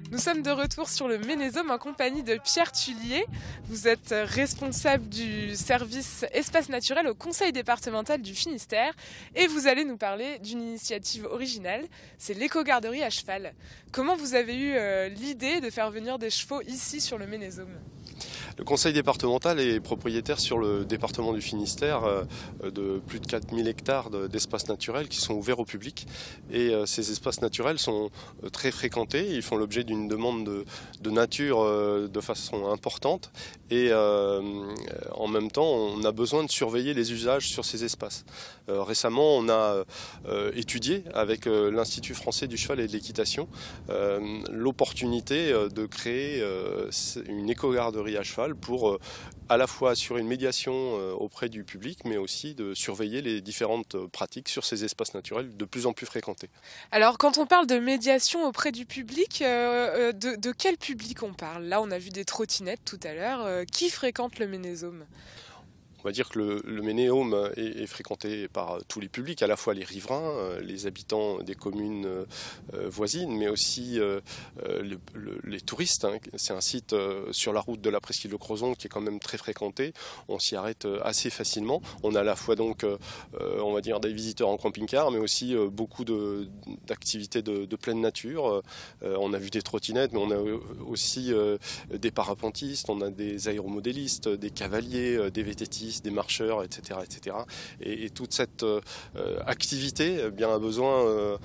Nous sommes de retour sur le Ménésome en compagnie de Pierre Tullier. Vous êtes responsable du service espace naturel au conseil départemental du Finistère et vous allez nous parler d'une initiative originale, c'est l'éco-garderie à cheval. Comment vous avez eu l'idée de faire venir des chevaux ici sur le Ménésome ? Le conseil départemental est propriétaire sur le département du Finistère de plus de 4000 hectares d'espaces naturels qui sont ouverts au public. Et ces espaces naturels sont très fréquentés, ils font l'objet d'une demande de nature de façon importante. Et en même temps, on a besoin de surveiller les usages sur ces espaces. Récemment, on a étudié avec l'Institut français du cheval et de l'équitation l'opportunité de créer une éco-garderie à cheval pour à la fois assurer une médiation auprès du public, mais aussi de surveiller les différentes pratiques sur ces espaces naturels de plus en plus fréquentés. Alors, quand on parle de médiation auprès du public, de quel public on parle ? Là, on a vu des trottinettes tout à l'heure. Qui fréquente le Ménésome ? On va dire que le Ménésome est fréquenté par tous les publics, à la fois les riverains, les habitants des communes voisines, mais aussi les touristes. C'est un site sur la route de la presqu'île de Crozon qui est quand même très fréquenté. On s'y arrête assez facilement. On a à la fois donc, on va dire, des visiteurs en camping-car, mais aussi beaucoup d'activités de pleine nature. On a vu des trottinettes, mais on a aussi des parapentistes, on a des aéromodélistes, des cavaliers, des VTTistes, des marcheurs, etc. etc. Et toute cette activité eh bien, a besoin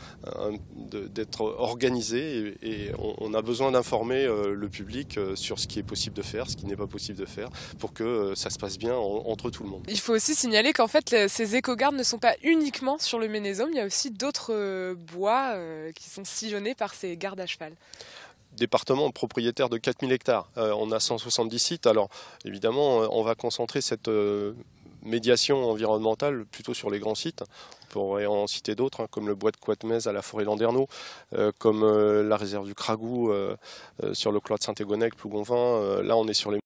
d'être organisée et on a besoin d'informer le public sur ce qui est possible de faire, ce qui n'est pas possible de faire, pour que ça se passe bien entre tout le monde. Il faut aussi signaler qu'en fait, ces éco-gardes ne sont pas uniquement sur le Ménésome, il y a aussi d'autres bois qui sont sillonnés par ces gardes à cheval. Département propriétaire de 4000 hectares. On a 170 sites. Alors évidemment, on va concentrer cette médiation environnementale plutôt sur les grands sites. On pourrait en citer d'autres, comme le bois de Couatmez à la forêt Landerneau, comme la réserve du Cragou sur le clos de Saint-Égonec, Plougonvin. Là, on est sur les